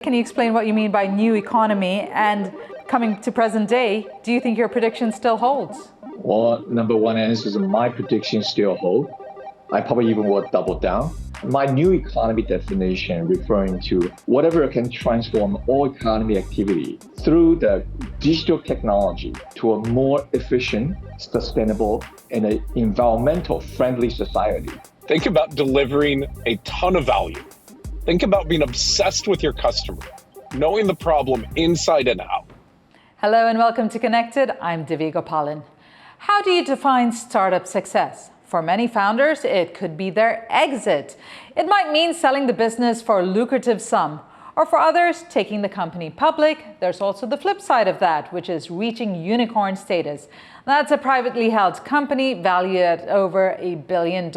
Can you explain what you mean by new economy, and coming to present day, do you think your prediction still holds? Well, number one answer is my prediction still hold. I probably even will double down. My new economy definition referring to whatever can transform all economy activity through the digital technology to a more efficient, sustainable, and an environmental friendly society. Think about delivering a ton of value. Think about being obsessed with your customer, knowing the problem inside and out. Hello and welcome to Connected. I'm Divya Gopalan. How do you define startup success? For many founders, it could be their exit. It might mean selling the business for a lucrative sum. Or for others, taking the company public. There's also the flip side of that, which is reaching unicorn status. That's a privately held company valued at over $1 billion.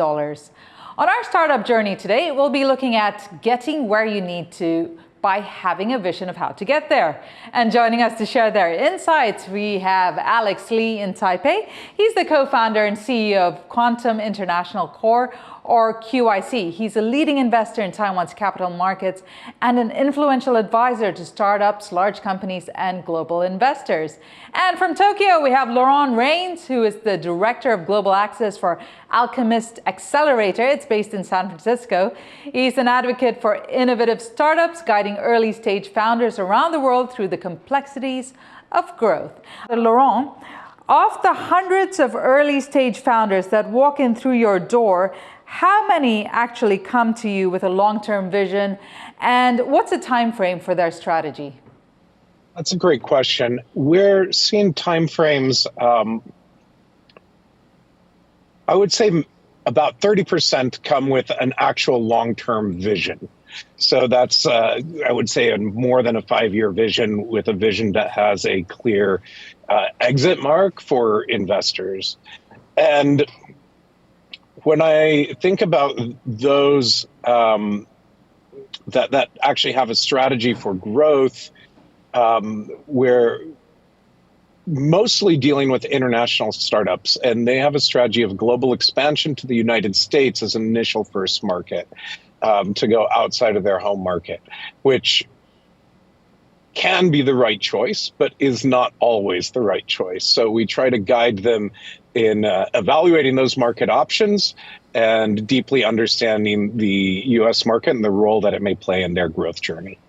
On our startup journey today, we'll be looking at getting where you need to by having a vision of how to get there. And joining us to share their insights, we have Alex Lee in Taipei. He's the co-founder and CEO of Quantum International Corp, or QIC. He's a leading investor in Taiwan's capital markets and an influential advisor to startups, large companies, and global investors. And from Tokyo, we have Laurent, who is the director of global access for Alchemist Accelerator. It's based in San Francisco. He's an advocate for innovative startups, guiding early stage founders around the world through the complexities of growth. Laurent, of the hundreds of early stage founders that walk in through your door, how many actually come to you with a long-term vision, and what's the time frame for their strategy? That's a great question. We're seeing timeframes, I would say about 30% come with an actual long-term vision. So that's, I would say, a more than a 5-year vision with a vision that has a clear exit mark for investors. And when I think about those that actually have a strategy for growth, we're mostly dealing with international startups, and they have a strategy of global expansion to the United States as an initial first market, to go outside of their home market, which can be the right choice, but is not always the right choice. So we try to guide them in evaluating those market options and deeply understanding the US market and the role that it may play in their growth journey.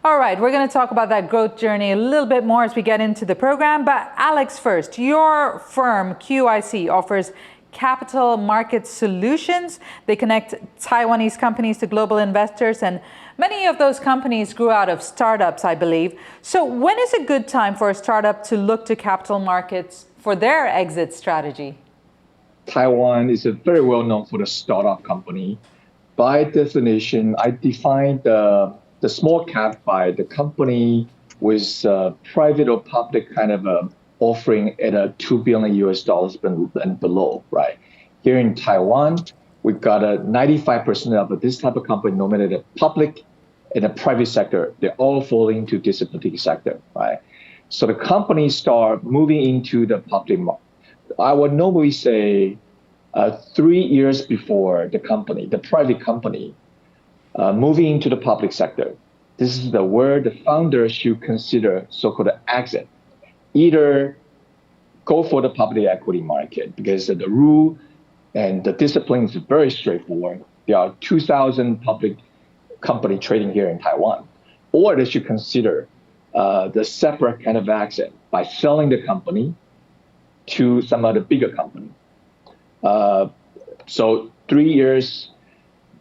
All right, we're going to talk about that growth journey a little bit more as we get into the program. But Alex, first, your firm, QIC, offers capital market solutions. They connect Taiwanese companies to global investors, and many of those companies grew out of startups, I believe. So when is a good time for a startup to look to capital markets for their exit strategy? Taiwan is very well known for the startup company. By definition, I define the small cap by the company with private or public kind of offering at a $2 billion and below, right? Here in Taiwan, we've got a 95% of this type of company, no matter the public and the private sector, they all fall into this particular sector, right? So the companies start moving into the public market. I would normally say 3 years before the private company, moving into the public sector. This is where the founders should consider so-called exit. Either go for the public equity market because the rule and the discipline is very straightforward. There are 2,000 public companies trading here in Taiwan. Or they should consider the separate kind of exit by selling the company to some other bigger company. So 3 years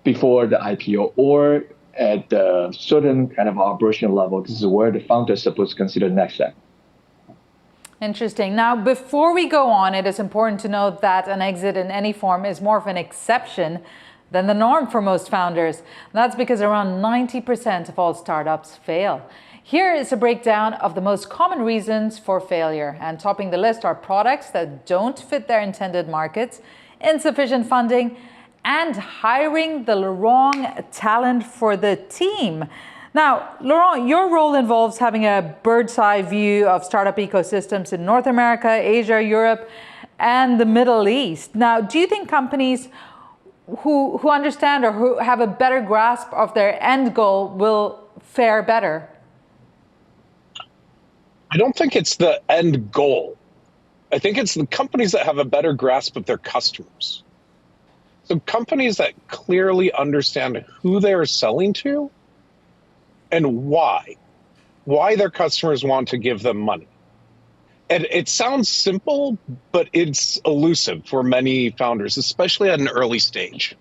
before the IPO or at a certain kind of operational level, this is where the founder is supposed to consider next step. Interesting. Now, before we go on, it is important to note that an exit in any form is more of an exception than the norm for most founders. That's because around 90% of all startups fail. Here is a breakdown of the most common reasons for failure. And topping the list are products that don't fit their intended markets, insufficient funding, and hiring the wrong talent for the team. Now, Laurent, your role involves having a bird's eye view of startup ecosystems in North America, Asia, Europe, and the Middle East. Now, do you think companies who understand or who have a better grasp of their end goal will fare better? I don't think it's the end goal. I think it's the companies that have a better grasp of their customers. So companies that clearly understand who they're selling to and why their customers want to give them money. And it sounds simple, but it's elusive for many founders, especially at an early stage.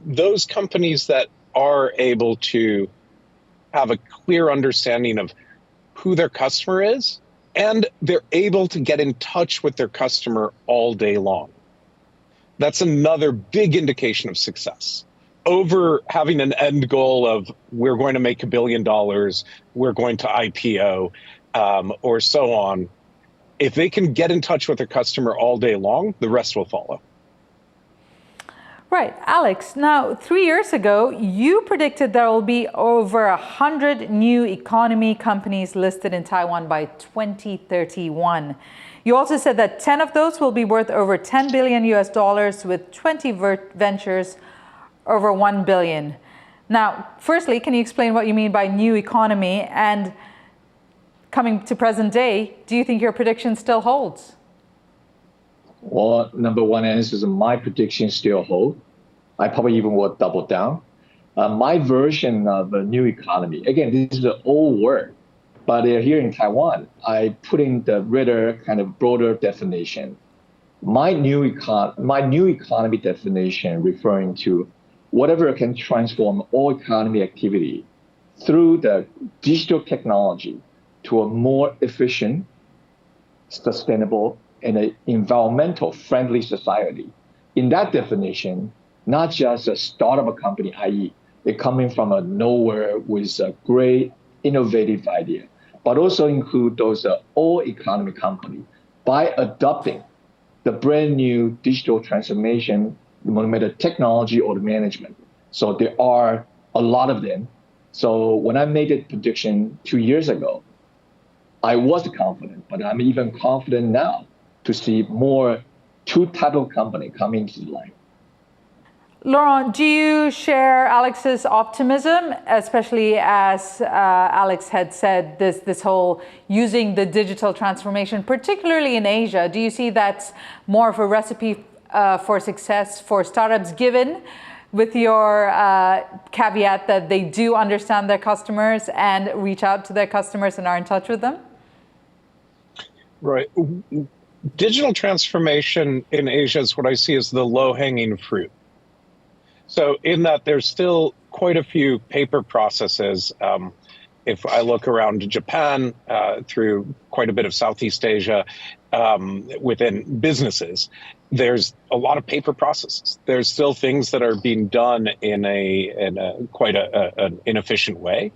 Those companies that are able to have a clear understanding of who their customer is, and they're able to get in touch with their customer all day long. That's another big indication of success. Over having an end goal of we're going to make $1 billion, we're going to IPO, or so on. If they can get in touch with their customer all day long, the rest will follow. Right. Alex, now 3 years ago, you predicted there will be over 100 new economy companies listed in Taiwan by 2031. You also said that 10 of those will be worth over $10 billion US, with 20 ventures over $1 billion. Now, firstly, can you explain what you mean by new economy? And coming to present day, do you think your prediction still holds? Well, number one answer is my prediction still hold. I probably even will double down. My version of a new economy, again, this is an old word, but here in Taiwan, I put in the rather kind of broader definition. My new economy definition referring to whatever can transform all economy activity through the digital technology to a more efficient, sustainable, and an environmental friendly society. In that definition, not just a startup company, i.e., they're coming from a nowhere with a great innovative idea, but also include those all economy company by adopting the brand new digital transformation, no matter technology or the management. So there are a lot of them. So when I made a prediction 2 years ago, I was confident, but I'm even confident now to see more two type of company coming to life. Laurent, do you share Alex's optimism, especially as Alex had said, this whole using the digital transformation, particularly in Asia? Do you see that's more of a recipe for success for startups, given with your caveat that they do understand their customers and reach out to their customers and are in touch with them? Right. Digital transformation in Asia is what I see as the low-hanging fruit. So in that there's still quite a few paper processes. If I look around Japan, through quite a bit of Southeast Asia, within businesses, there's a lot of paper processes. There's still things that are being done in quite an inefficient way.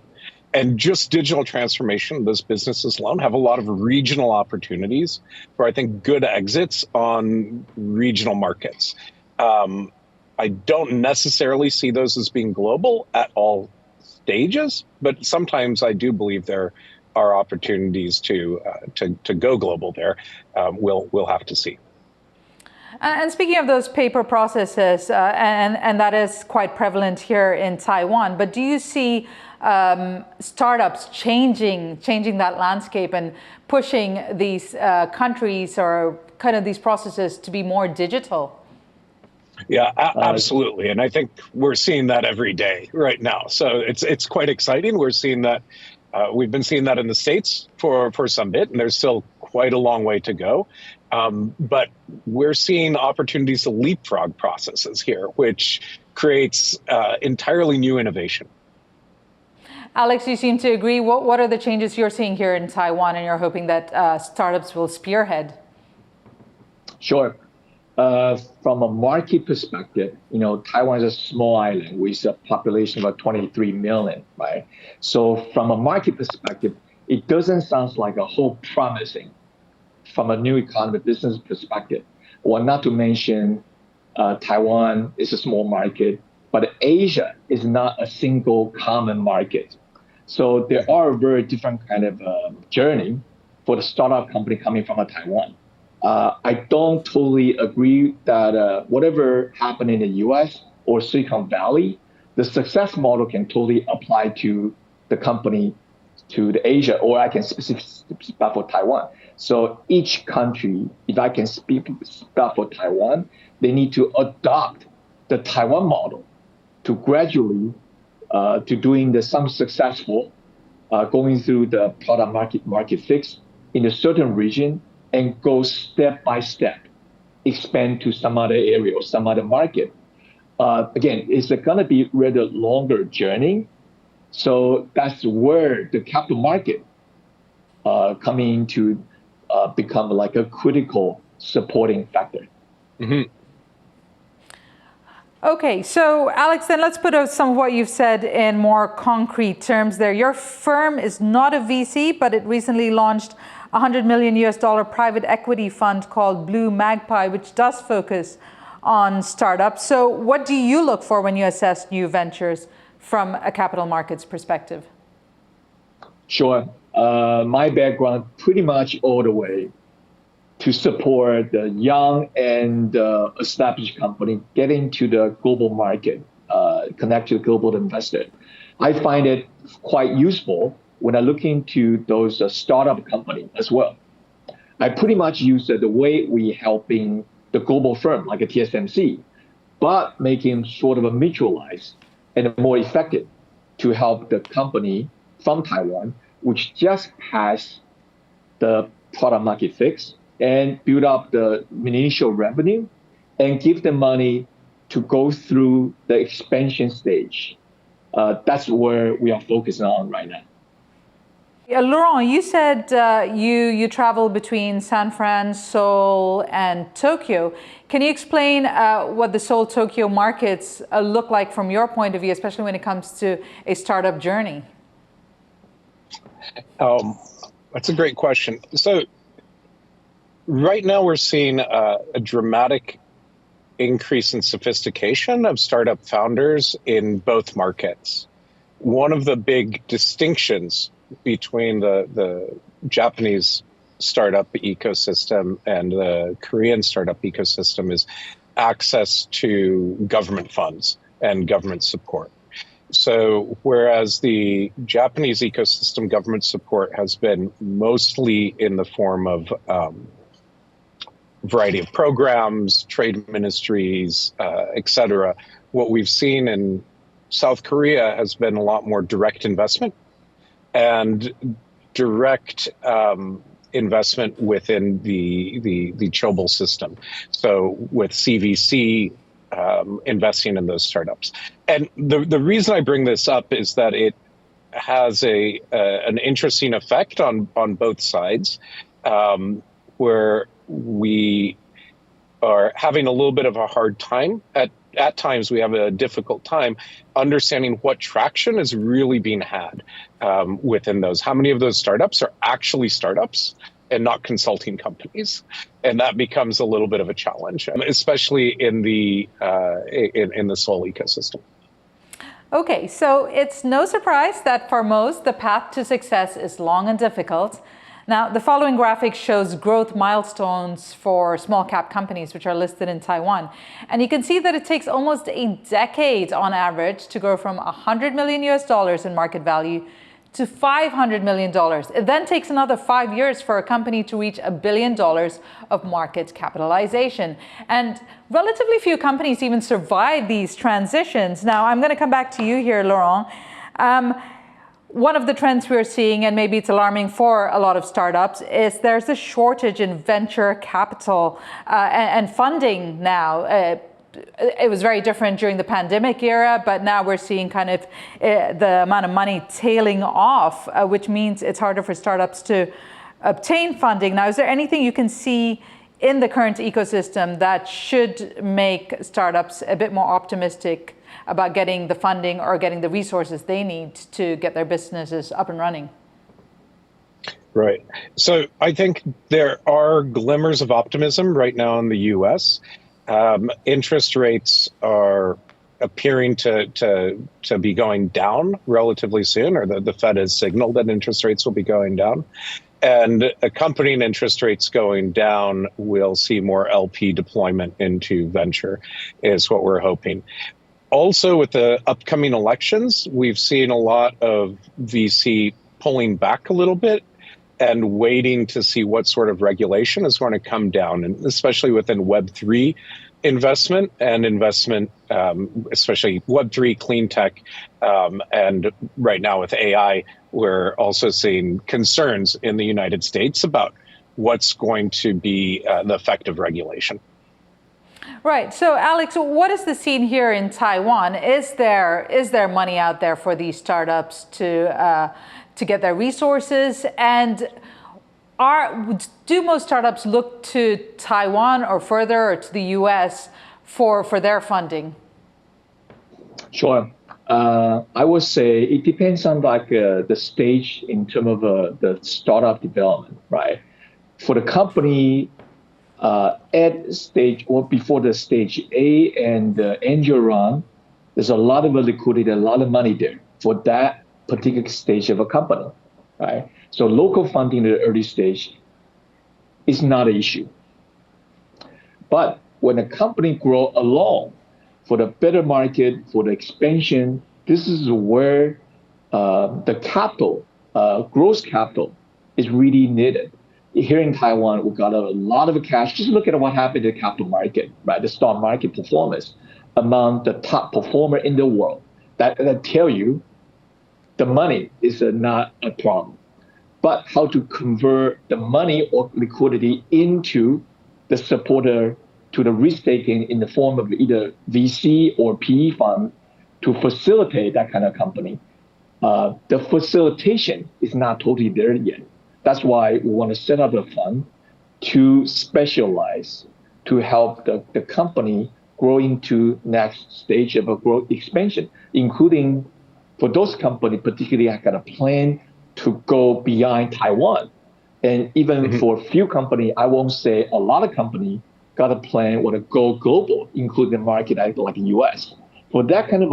And just digital transformation, those businesses alone have a lot of regional opportunities for, I think, good exits on regional markets. I don't necessarily see those as being global at all stages, but sometimes I do believe there are opportunities to go global there. We'll have to see. And speaking of those paper processes, and that is quite prevalent here in Taiwan, but do you see startups changing that landscape and pushing these countries or kind of these processes to be more digital? Yeah, absolutely. And I think we're seeing that every day right now. So it's quite exciting. We're seeing that. We've been seeing that in the States for some bit, and there's still quite a long way to go. But we're seeing opportunities to leapfrog processes here, which creates entirely new innovation. Alex, you seem to agree. What are the changes you're seeing here in Taiwan, and you're hoping that startups will spearhead? Sure. From a market perspective, Taiwan is a small island with a population of 23 million, right? So from a market perspective, it doesn't sound like a whole promising from a new economy business perspective. Well, not to mention Taiwan is a small market, but Asia is not a single common market. So there are very different kind of journey for the startup company coming from Taiwan. I don't totally agree that whatever happened in the US or Silicon Valley, the success model can totally apply to the company, to the Asia, or I can speak for Taiwan. So each country, if I can speak for Taiwan, they need to adopt the Taiwan model to gradually to doing some successful, going through the product market fix in a certain region and go step by step, expand to some other area or some other market. Again, it's going to be rather longer journey. So that's where the capital market coming to become like a critical supporting factor. Mm-hmm. Okay, so Alex, then let's put out some of what you've said in more concrete terms there. Your firm is not a VC, but it recently launched a $100 million private equity fund called Blue Magpie, which does focus on startups. So what do you look for when you assess new ventures from a capital markets perspective? Sure. My background pretty much all the way to support the young and established company getting to the global market, connect to the global investor. I find it quite useful when I look into those startup companies as well. I pretty much use the way we helping the global firm like a TSMC, but making sort of a mutualized and more effective to help the company from Taiwan, which just passed the product market fix and build up the initial revenue and give them money to go through the expansion stage. That's where we are focusing on right now. Laurent, you said you travel between San Fran, Seoul, and Tokyo. Can you explain what the Seoul-Tokyo markets look like from your point of view, especially when it comes to a startup journey? That's a great question. So right now we're seeing a dramatic increase in sophistication of startup founders in both markets. One of the big distinctions between the Japanese startup ecosystem and the Korean startup ecosystem is access to government funds and government support. So whereas the Japanese ecosystem government support has been mostly in the form of variety of programs, trade ministries, et cetera, what we've seen in South Korea has been a lot more direct investment and direct investment within the Chobol system. So with CVC investing in those startups. And the reason I bring this up is that it has an interesting effect on both sides, where we are having a little bit of a hard time. At times, we have a difficult time understanding what traction is really being had within those. How many of those startups are actually startups and not consulting companies? And that becomes a little bit of a challenge, especially in the Seoul ecosystem. Okay, so it's no surprise that for most, the path to success is long and difficult. Now, the following graphic shows growth milestones for small cap companies which are listed in Taiwan. And you can see that it takes almost a decade on average to grow from $100 million in market value to $500 million. It then takes another 5 years for a company to reach $1 billion of market capitalization. And relatively few companies even survive these transitions. Now, I'm going to come back to you here, Laurent. One of the trends we're seeing, and maybe it's alarming for a lot of startups, is there's a shortage in venture capital and funding now. It was very different during the pandemic era, but now we're seeing kind of the amount of money tailing off, which means it's harder for startups to obtain funding. Now, is there anything you can see in the current ecosystem that should make startups a bit more optimistic about getting the funding or getting the resources they need to get their businesses up and running? Right. So I think there are glimmers of optimism right now in the US. Interest rates are appearing to be going down relatively soon, or the Fed has signaled that interest rates will be going down. And accompanying interest rates going down, we'll see more LP deployment into venture, is what we're hoping. Also, with the upcoming elections, we've seen a lot of VC pulling back a little bit and waiting to see what sort of regulation is going to come down, and especially within Web3 investment and investment, especially Web3 clean tech. And right now with AI, we're also seeing concerns in the United States about what's going to be the effect of regulation. Right. So, Alex, what is the scene here in Taiwan? Is there money out there for these startups to get their resources? And do most startups look to Taiwan or further, or to the US for their funding? Sure. I would say it depends on the stage in terms of the startup development, right? For the company at stage or before the stage A and the angel round, there's a lot of liquidity, a lot of money there for that particular stage of a company, right? So local funding at the early stage is not an issue. But when a company grows along for the better market, for the expansion, this is where the capital, growth capital, is really needed. Here in Taiwan, we've got a lot of cash. Just look at what happened in the capital market, right? The stock market performance among the top performer in the world. That tell you the money is not a problem, but how to convert the money or liquidity into the supporter to the risk taking in the form of either VC or PE fund to facilitate that kind of company. The facilitation is not totally there yet. That's why we want to set up a fund to specialize, to help the company grow into next stage of a growth expansion, including for those companies, particularly I got a plan to go beyond Taiwan. And even for a few companies, I won't say a lot of companies got a plan want to go global, including the market like the US. For that kind of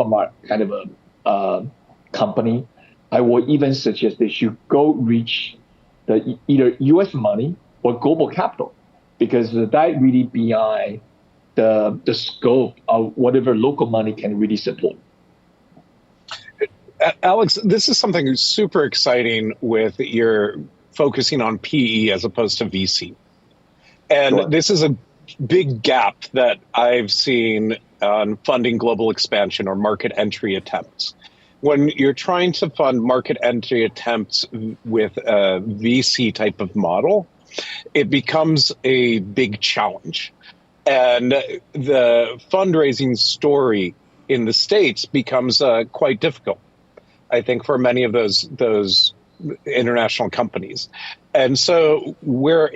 a company, I will even suggest they should go reach the either US money or global capital, because that really beyond the scope of whatever local money can really support. Alex, this is something super exciting with your focusing on PE as opposed to VC. And Sure. This is a big gap that I've seen on funding global expansion or market entry attempts. When you're trying to fund market entry attempts with a VC type of model, it becomes a big challenge. And the fundraising story in the States becomes quite difficult, I think, for many of those international companies. And so we're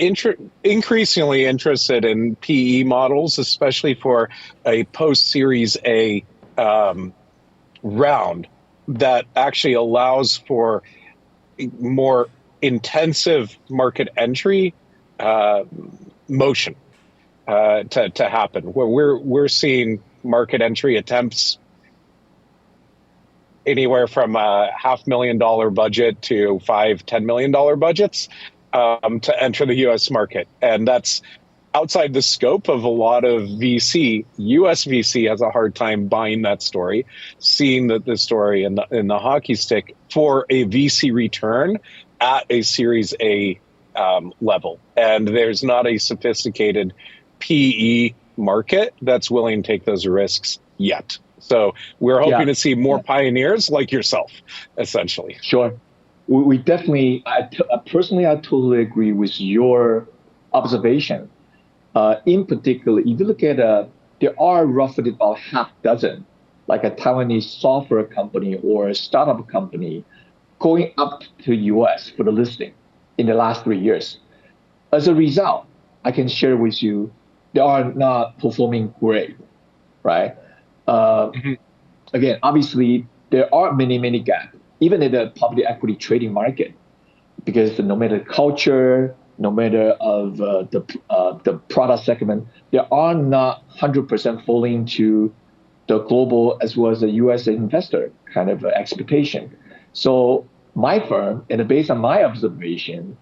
increasingly interested in PE models, especially for a post-Series A round that actually allows for more intensive market entry motion to happen, where we're seeing market entry attempts anywhere from a $500,000 budget to $5-10 million budgets to enter the U.S. market, and that's outside the scope of a lot of VC. U.S. VC has a hard time buying that story, seeing the story in the hockey stick for a VC return at a Series A level, and there's not a sophisticated PE market that's willing to take those risks yet. So we're hoping to see more pioneers like yourself, essentially. Sure. We definitely, personally, I totally agree with your observation. In particular, if you look at, there are roughly about half dozen, like a Taiwanese software company or a startup company going up to US for the listing in the last 3 years. As a result, I can share with you, they are not performing great, right? Again, obviously, there are many gaps, even in the public equity trading market, because no matter culture, no matter of the product segment, they are not 100% falling to the global as well as the U.S. investor kind of expectation. So my firm, and based on my observation,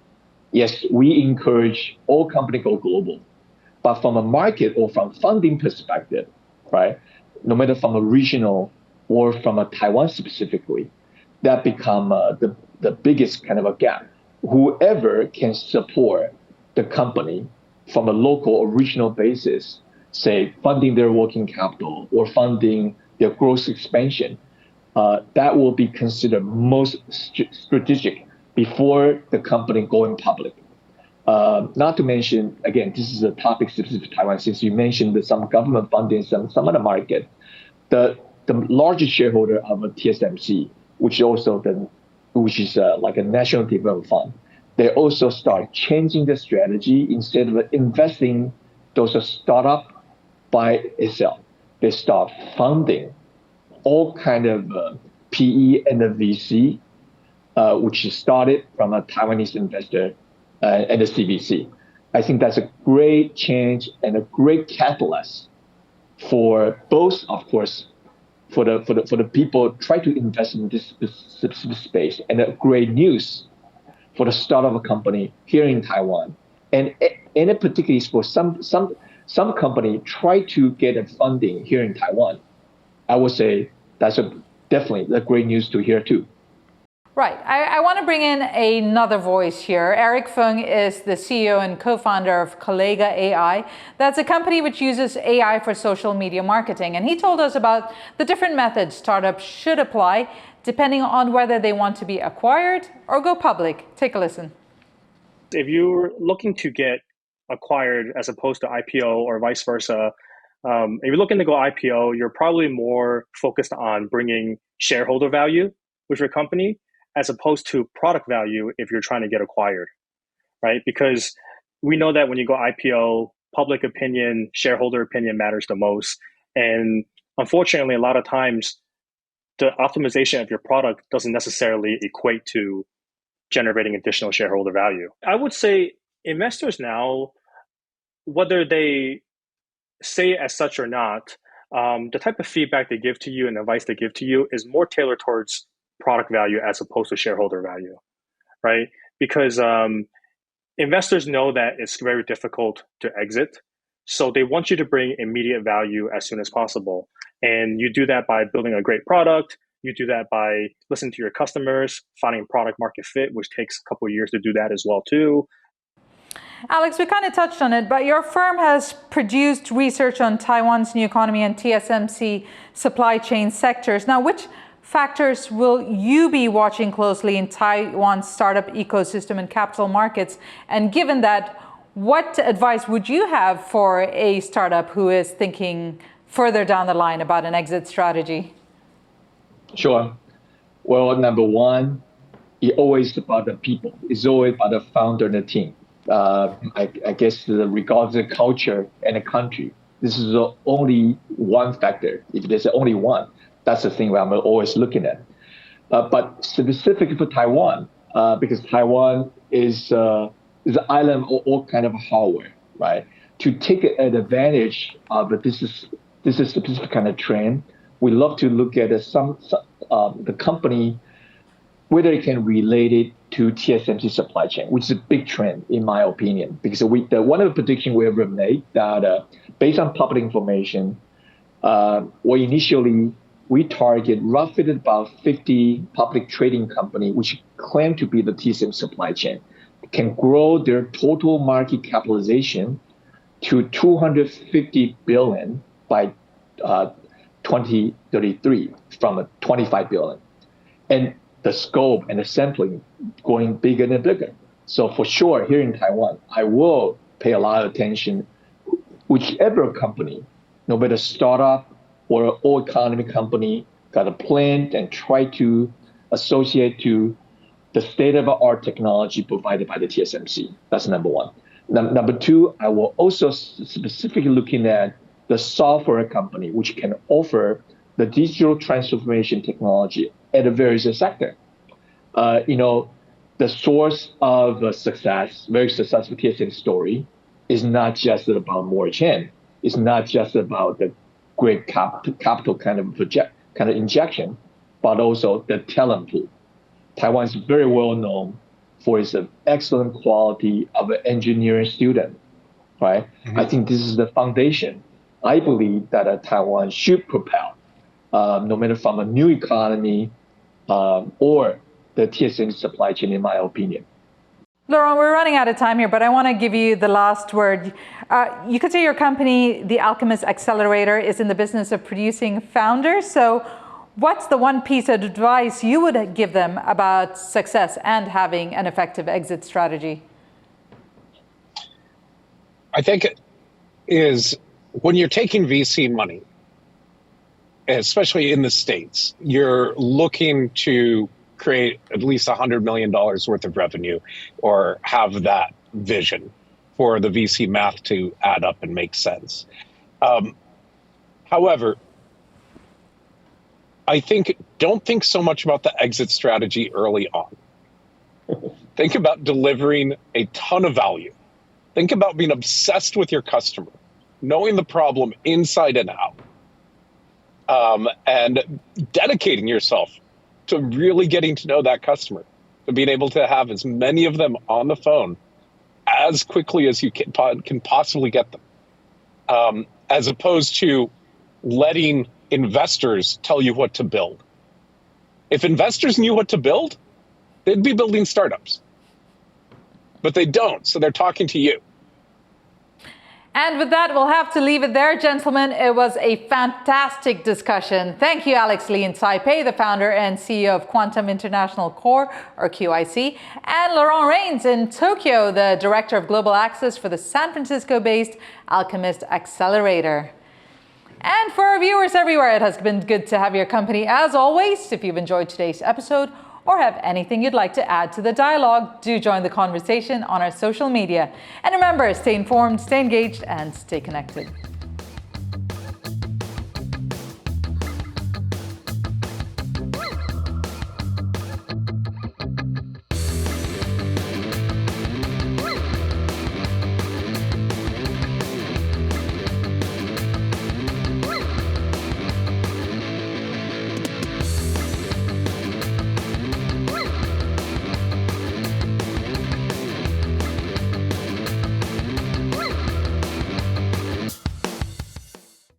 yes, we encourage all companies go global, but from a market or from funding perspective, right? no matter from a regional or from a Taiwan specifically, that become the biggest kind of a gap. Whoever can support the company from a local or regional basis, say funding their working capital or funding their growth expansion, that will be considered most strategic before the company going public. Not to mention, again, this is a topic specific to Taiwan, since you mentioned that some government funding, some other market, the largest shareholder of a TSMC, which is like a national development fund, they also start changing the strategy. Instead of investing those startup by itself, they start funding all kind of PE and the VC, which is started from a Taiwanese investor and the CVC. I think that's a great change and a great catalyst for both, of course, for the people try to invest in this specific space, and a great news for the startup company here in Taiwan, and in particular for some company try to get a funding here in Taiwan. I would say that's definitely a great news to hear too. Right. I want to bring in another voice here. Eric Fung is the CEO and co-founder of Collega AI. That's a company which uses AI for social media marketing. And he told us about the different methods startups should apply depending on whether they want to be acquired or go public. Take a listen. If you're looking to get acquired as opposed to IPO or vice versa, if you're looking to go IPO, you're probably more focused on bringing shareholder value with your company, as opposed to product value if you're trying to get acquired, right? Because we know that when you go IPO, public opinion, shareholder opinion matters the most. And unfortunately, a lot of times, the optimization of your product doesn't necessarily equate to generating additional shareholder value. I would say investors now, whether they say it as such or not, the type of feedback they give to you and advice they give to you is more tailored towards product value as opposed to shareholder value, right? Because investors know that it's very difficult to exit. So they want you to bring immediate value as soon as possible. And you do that by building a great product. You do that by listening to your customers, finding product market fit, which takes a couple of years to do that as well too. Alex, we kind of touched on it, but your firm has produced research on Taiwan's new economy and TSMC supply chain sectors. Now, which factors will you be watching closely in Taiwan's startup ecosystem and capital markets? And given that, what advice would you have for a startup who is thinking further down the line about an exit strategy? Sure. Well, number one, it's always about the people. It's always about the founder and the team. I guess regardless of the culture and the country, this is the only one factor. If there's only one, that's the thing I'm always looking at. But specifically for Taiwan, because Taiwan is an island of all kind of hardware, right? To take advantage of this is a specific kind of trend. We love to look at the company, whether it can relate it to TSMC supply chain, which is a big trend in my opinion, because one of the predictions we ever made that based on public information, we target roughly about 50 public trading company which claim to be the TSMC supply chain, can grow their total market capitalization to 250 billion by 2033 from 25 billion. And the scope and the sampling going bigger and bigger. So for sure, here in Taiwan, I will pay a lot of attention, whichever company, no matter startup or old economy company, got a plan and try to associate to the state-of-the-art technology provided by the TSMC. That's number one. Number two, I will also specifically looking at the software company, which can offer the digital transformation technology at a various sector. The source of success, very successful TSMC story, is not just about more chain. It's not just about the great capital kind of injection, but also the talent pool. Taiwan is very well known for its excellent quality of an engineering student, right? Mm-hmm. I think this is the foundation I believe that Taiwan should propel, no matter from a new economy or the TSMC supply chain, in my opinion. Laurent, we're running out of time here, but I want to give you the last word. You could say your company, the Alchemist Accelerator, is in the business of producing founders. So what's the one piece of advice you would give them about success and having an effective exit strategy? I think it is when you're taking VC money, especially in the States, you're looking to create at least $100 million worth of revenue or have that vision for the VC math to add up and make sense. However, I think don't think so much about the exit strategy early on. Think about delivering a ton of value. Think about being obsessed with your customer, knowing the problem inside and out, and dedicating yourself to really getting to know that customer, to being able to have as many of them on the phone as quickly as you can possibly get them, as opposed to letting investors tell you what to build. If investors knew what to build, they'd be building startups. But they don't, so they're talking to you. And with that, we'll have to leave it there, gentlemen. It was a fantastic discussion. Thank you, Alex Lee in Taipei, the founder and CEO of Quantum International Corp, or QIC, and Laurent Rains in Tokyo, the Director of Global Access for the San Francisco-based Alchemist Accelerator. And for our viewers everywhere, it has been good to have your company as always. If you've enjoyed today's episode or have anything you'd like to add to the dialogue, do join the conversation on our social media. And remember, stay informed, stay engaged, and stay connected.